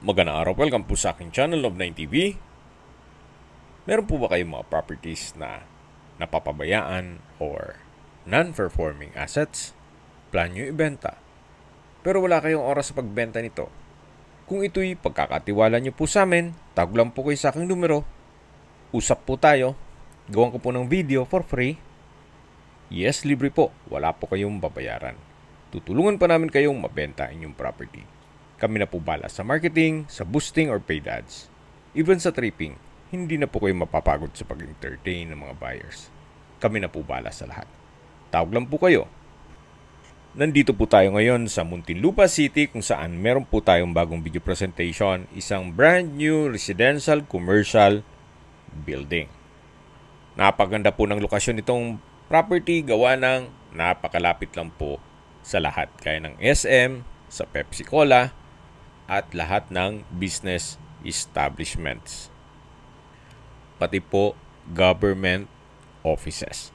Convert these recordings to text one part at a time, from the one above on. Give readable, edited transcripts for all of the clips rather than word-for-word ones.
Magandang araw, welcome po sa aking channel of 9TV. Meron po ba kayong mga properties na napapabayaan or non-performing assets? Plan nyo ibenta, pero wala kayong oras sa pagbenta nito. Kung ito'y pagkakatiwala nyo po sa amin, tawag lang po kayo sa aking numero. Usap po tayo, gawan ko po ng video for free. Yes, libre po, wala po kayong babayaran. Tutulungan pa namin kayong mabenta inyong property. Kami na po bala sa marketing, sa boosting or paid ads. Even sa tripping, hindi na po kayo mapapagod sa pag-entertain ng mga buyers. Kami na po bala sa lahat. Tawag lang po kayo. Nandito po tayo ngayon sa Muntinlupa City kung saan meron po tayong bagong video presentation, isang brand new residential commercial building. Napaganda po ng lokasyon itong property, gawa ng napakalapit lang po sa lahat. Kaya ng SM, sa Pepsi Cola, at lahat ng business establishments. Pati po government offices.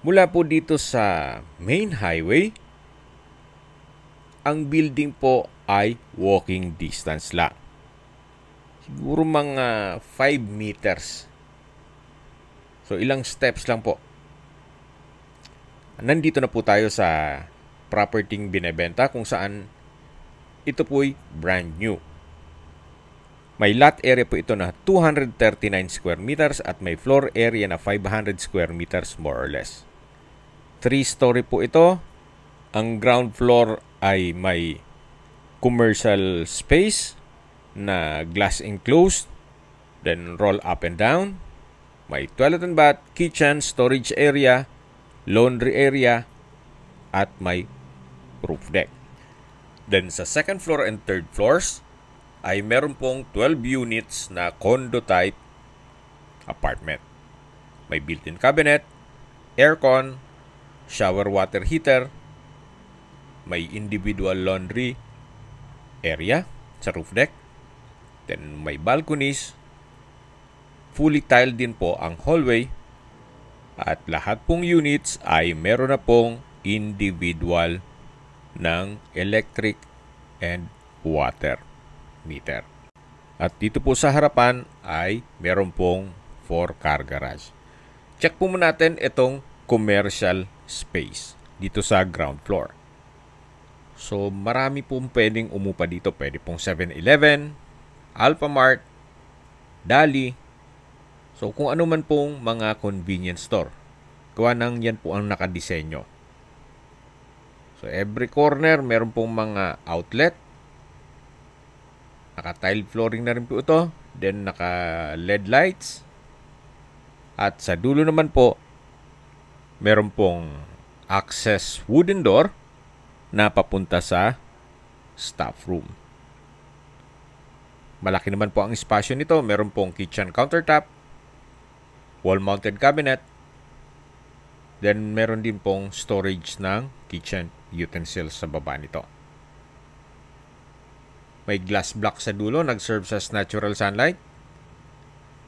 Mula po dito sa main highway, ang building po ay walking distance lang. Siguro mga 5 meters. So ilang steps lang po. Nandito na po tayo sa property binebenta kung saan ito po'y brand new. May lot area po ito na 239 square meters at may floor area na 500 square meters more or less. 3-story po ito. Ang ground floor ay may commercial space na glass enclosed, then roll up and down. May toilet and bath, kitchen, storage area, laundry area, at may roof deck. Then sa second floor and third floors ay meron pong 12 units na condo type apartment. May built-in cabinet, aircon, shower water heater, may individual laundry area sa roof deck, then may balconies, fully tiled din po ang hallway, at lahat pong units ay meron na pong individual ng electric and water meter. At dito po sa harapan ay meron pong 4-car garage. Check po muna natin itong commercial space dito sa ground floor. So marami pong pwedeng umupa dito. Pwede pong 7-Eleven, Alphamart, Dali. So kung ano man pong mga convenience store. Gawa nang yan po ang nakadisenyo. So, every corner, meron pong mga outlet. Naka-tile flooring na rin po ito. Then, naka-LED lights. At sa dulo naman po, meron pong access wooden door na papunta sa staff room. Malaki naman po ang espasyo nito. Meron pong kitchen countertop, wall-mounted cabinet. Then, meron din pong storage ng kitchen utensils sa baba nito. May glass block sa dulo, nag-serve sa natural sunlight.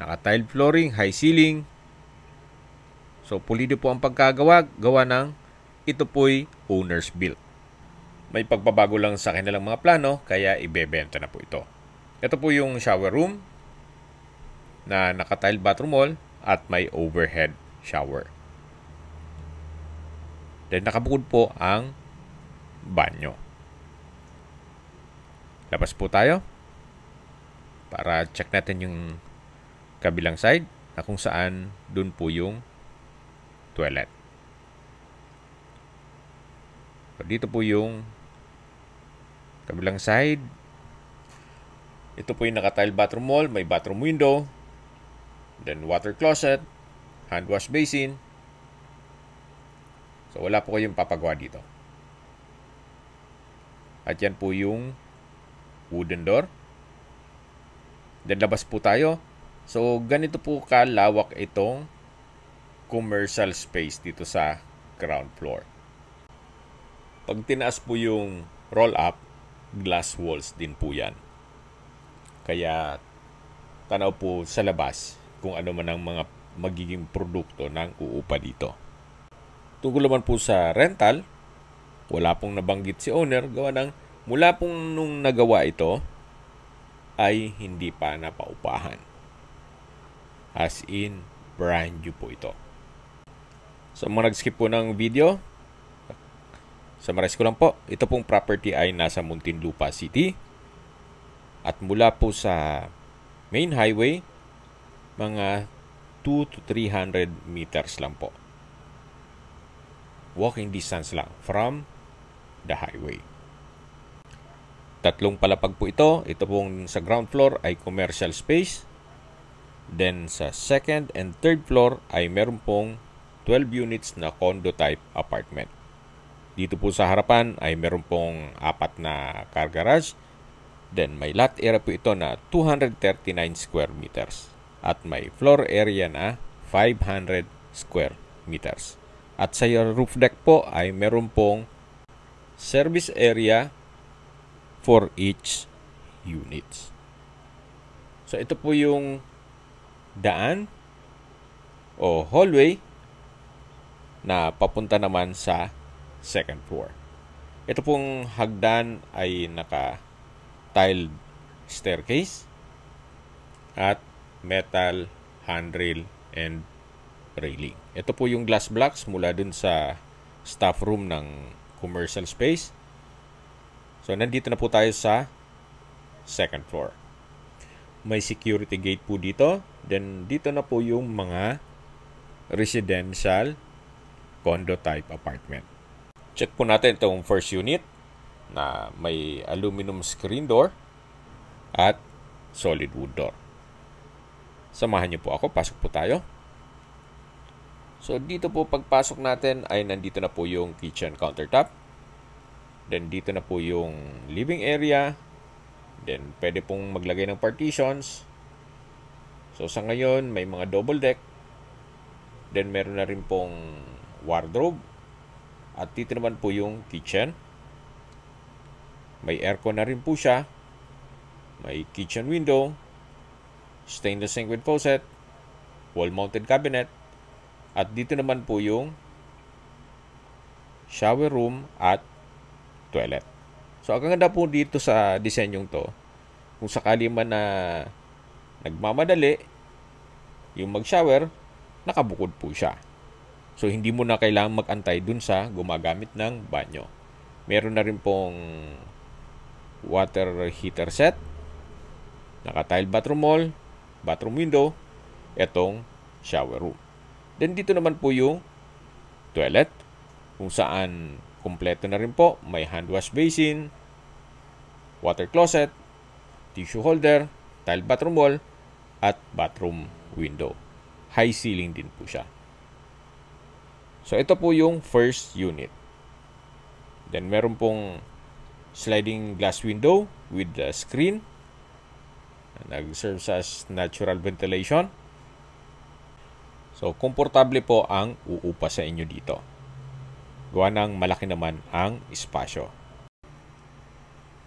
Naka-tile flooring, high ceiling. So, pulido po ang pagkagawa, gawa ng ito po'y owner's built. May pagbabago lang sa kanilang mga plano, kaya ibebenta na po ito. Ito po yung shower room na naka-tile bathroom wall at may overhead shower. Then, nakabukod po ang banyo. Labas po tayo para check natin yung kabilang side na kung saan dun po yung toilet. So, dito po yung kabilang side. Ito po yung naka-tile bathroom wall, may bathroom window, then water closet, hand wash basin. So, wala po kayong papagawa dito. At yan po yung wooden door. Then, labas po tayo. So, ganito po kalawak itong commercial space dito sa ground floor. Pag tinaas po yung roll-up, glass walls din po yan. Kaya, tanaw po sa labas kung ano man ang mga magiging produkto ng uupa dito. Tungkol naman po sa rental, wala pong nabanggit si owner, gawa ng mula pong nung nagawa ito, ay hindi pa napaupahan. As in, brand new po ito. So mga nag-skip po ng video, summarize ko lang po, ito pong property ay nasa Muntinlupa City. At mula po sa main highway, mga 2 to 300 meters lang po. Walking distance lang from the highway. 3 palapag po ito. Ito pong sa ground floor ay commercial space. Then sa second and third floor ay meron pong 12 units na condo type apartment. Dito po sa harapan ay meron pong 4 na car garage. Then may lot area po ito na 239 square meters. At may floor area na 500 square meters. At sa roof deck po ay meron pong service area for each units. So ito po yung daan o hallway na papunta naman sa second floor. Ito pong hagdan ay naka-tiled staircase at metal handrail and railing. Ito po yung glass blocks mula dun sa staff room ng commercial space. So, nandito na po tayo sa second floor. May security gate po dito. Then, dito na po yung mga residential condo type apartment. Check po natin itong first unit na may aluminum screen door at solid wood door. Samahan niyo po ako. Pasok po tayo. So, dito po pagpasok natin ay nandito na po yung kitchen countertop. Then, dito na po yung living area. Then, pwede pong maglagay ng partitions. So, sa ngayon, may mga double deck. Then, meron na rin pong wardrobe. At dito naman po yung kitchen. May aircon na rin po siya. May kitchen window. Stainless sink with faucet. Wall-mounted cabinet. At dito naman po yung shower room at toilet. So, ang ganda po dito sa disenyong to, kung sakali man na nagmamadali, yung mag-shower, nakabukod po siya. So, hindi mo na kailangang mag-antay dun sa gumagamit ng banyo. Meron na rin pong water heater set, naka-tile bathroom wall, bathroom window, etong shower room. Then dito naman po yung toilet kung saan kumpleto na rin po. May hand wash basin, water closet, tissue holder, tile bathroom wall, at bathroom window. High ceiling din po siya. So ito po yung first unit. Then meron pong sliding glass window with the screen. Nag-serves as natural ventilation. So, komportable po ang uupa sa inyo dito. Gawa ng malaki naman ang espasyo.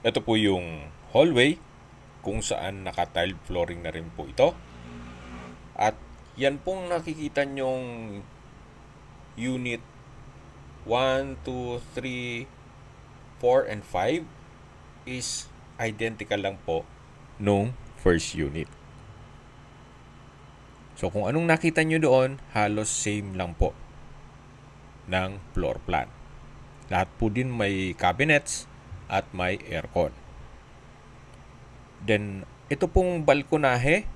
Ito po yung hallway kung saan naka-tiled flooring na rin po ito. At yan pong nakikita nyong unit 1, 2, 3, 4, and 5 is identical lang po nung first unit. So, kung anong nakita nyo doon, halos same lang po ng floor plan. Lahat po din may cabinets at may aircon. Then, ito pong balkonahe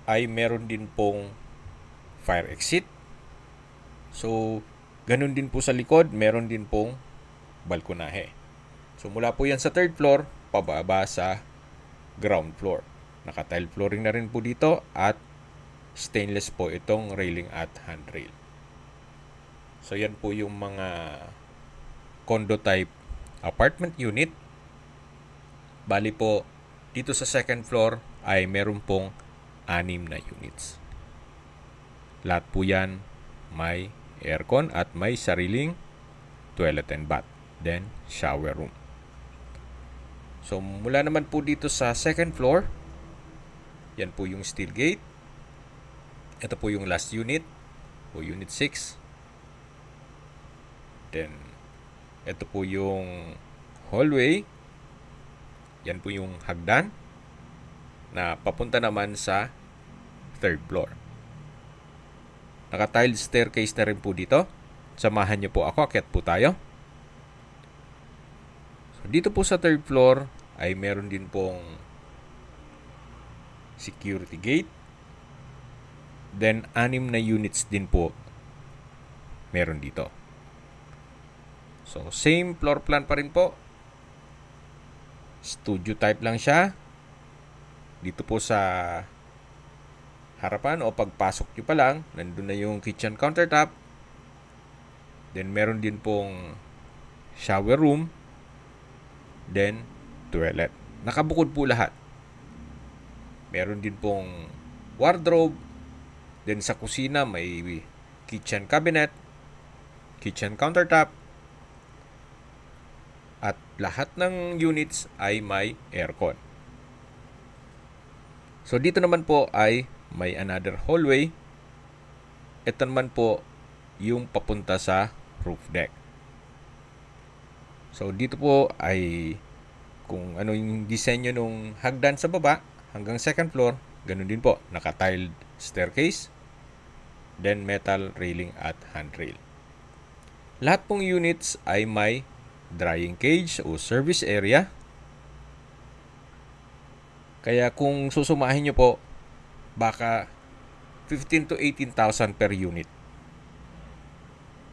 ay meron din pong fire exit. So, ganun din po sa likod, meron din pong balkonahe. So, mula po yan sa third floor, pababa sa ground floor. Naka-tile flooring na rin po dito at stainless po itong railing at handrail. So, yan po yung mga condo type apartment unit. Bali po, dito sa second floor ay meron pong 6 na units. Lahat po yan may aircon at may sariling toilet and bath. Then, shower room. So, mula naman po dito sa second floor, yan po yung steel gate. Ito po yung last unit o unit 6. Then, ito po yung hallway Yan po yung hagdan na papunta naman sa third floor. Naka-tiled staircase na rin po dito. Samahan niyo po ako, akyat po tayo. So, dito po sa third floor ay meron din pong security gate. Then, 6 na units din po meron dito. So, same floor plan pa rin po. Studio type lang siya. Dito po sa harapan o pagpasok nyo pa lang, nandun na yung kitchen countertop. Then, meron din pong shower room. Then, toilet. Nakabukod po lahat. Meron din pong wardrobe. Then, sa kusina, may kitchen cabinet, kitchen countertop, at lahat ng units ay may aircon. So, dito naman po ay may another hallway. Ito naman po yung papunta sa roof deck. So, dito po ay kung ano yung disenyo ng hagdan sa baba hanggang second floor, ganun din po. Naka-tiled staircase, then metal railing at handrail. Lahat pong units ay may drying cage o service area. Kaya kung susumahin nyo po, baka 15,000 to 18,000 per unit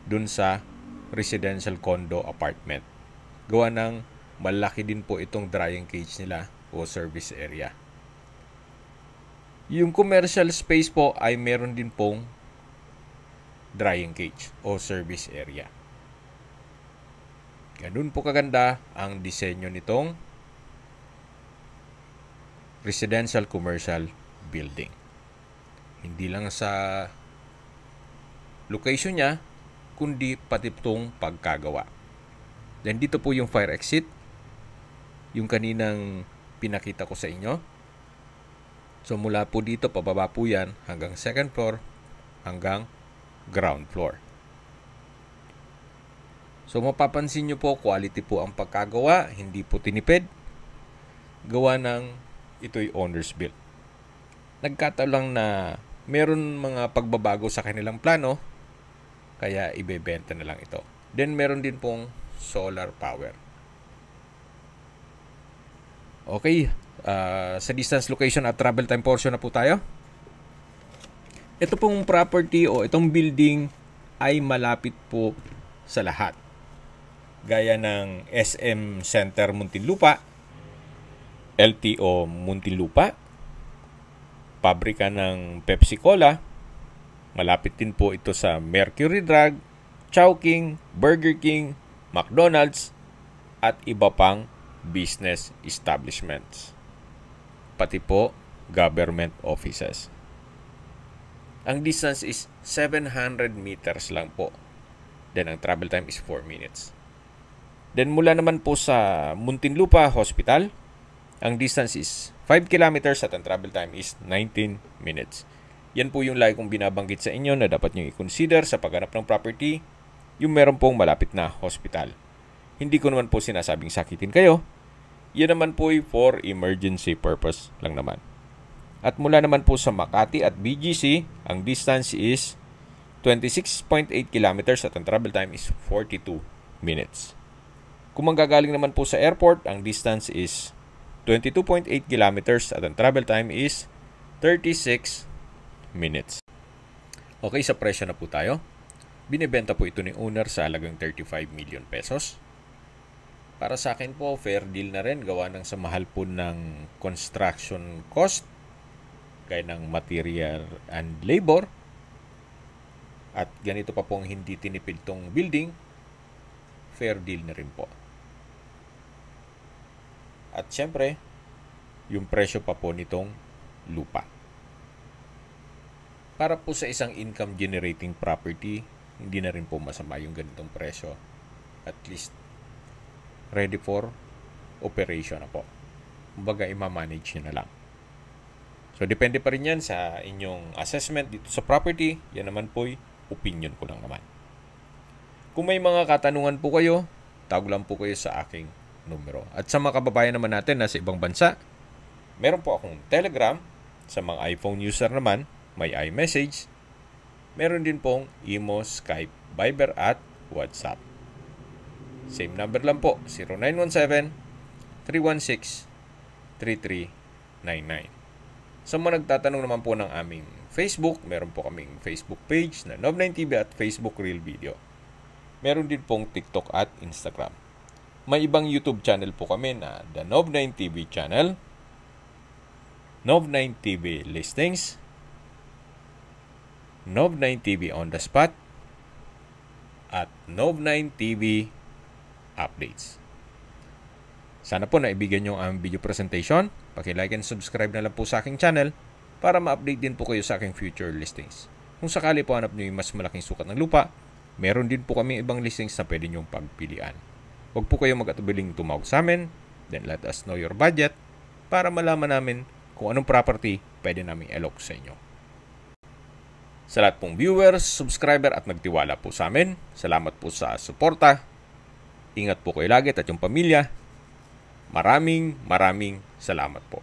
dun sa residential condo apartment. Gawa ng malaki din po itong drying cage nila o service area. Yung commercial space po ay meron din pong drying cage o service area. Ganun po kaganda ang disenyo nitong residential commercial building. Hindi lang sa location niya, kundi pati itong pagkagawa. Then dito po yung fire exit, yung kaninang pinakita ko sa inyo. So mula po dito, pababa po yan hanggang second floor, hanggang ground floor. So mapapansin nyo po, quality po ang pagkagawa, hindi po tinipid. Gawa ng ito'y owner's built. Nagkataon lang na meron mga pagbabago sa kanilang plano, kaya ibebenta na lang ito. Then meron din pong solar power. Okay, sa distance, location at travel time portion na po tayo. Ito pong property o itong building ay malapit po sa lahat. Gaya ng SM Center Muntinlupa, LTO Muntinlupa, pabrika ng Pepsi Cola. Malapit din po ito sa Mercury Drug, Chowking, Burger King, McDonald's, at iba pang business establishments. Pati po government offices. Ang distance is 700 meters lang po. Then ang travel time is 4 minutes. Then mula naman po sa Muntinlupa Hospital, ang distance is 5 kilometers at ang travel time is 19 minutes. Yan po yung lagi kong binabanggit sa inyo na dapat nyo i-consider sa paghanap ng property, yung meron pong malapit na hospital. Hindi ko naman po sinasabing sakitin kayo. Yan naman po for emergency purpose lang naman. At mula naman po sa Makati at BGC, ang distance is 26.8 kilometers at ang travel time is 42 minutes. Kung manggagaling naman po sa airport, ang distance is 22.8 kilometers at ang travel time is 36 minutes. Okay, sa presyo na po tayo. Binibenta po ito ni owner sa halagang 35 million pesos. Para sa akin po, fair deal na rin. Gawa ng sa mahal po ng construction cost, gaya ng material and labor. At ganito pa pong hindi tinipid tong building, fair deal na rin po. At syempre, yung presyo pa po nitong lupa. Para po sa isang income generating property, hindi na rin po masama yung ganitong presyo. At least, ready for operation na po. Kumbaga, i-manage nyo na lang. So, depende pa rin yan sa inyong assessment dito sa property. Yan naman po'y opinion ko lang naman. Kung may mga katanungan po kayo, tawag lang po kayo sa aking numero. At sa mga kababayan naman natin na sa ibang bansa, meron po akong Telegram. Sa mga iPhone user naman, may iMessage. Meron din pong Imo, Skype, Viber at WhatsApp. Same number lang po, 0917-316-3399. Sa mga nagtatanong naman po ng aming Facebook, meron po kaming Facebook page na Nov9TV at Facebook Real Video. Meron din pong TikTok at Instagram. May ibang YouTube channel po kami na The Nov9TV Channel, Nov9TV Listings, Nov9TV On The Spot, at Nov9TV Updates. Sana po naibigyan nyo ang video presentation. Paki-like and subscribe na lang po sa aking channel para ma-update din po kayo sa aking future listings. Kung sakali po hanap nyo yung mas malaking sukat ng lupa, meron din po kami ibang listings na pwede nyong pagpilian. Huwag po kayo mag-atubiling tumawag sa amin, then let us know your budget para malaman namin kung anong property pwede namin i-alok sa inyo. Sa lahat pong viewers, subscriber at nagtiwala po sa amin, salamat po sa suporta. Ingat po kayo lagi at yung pamilya. Maraming salamat po.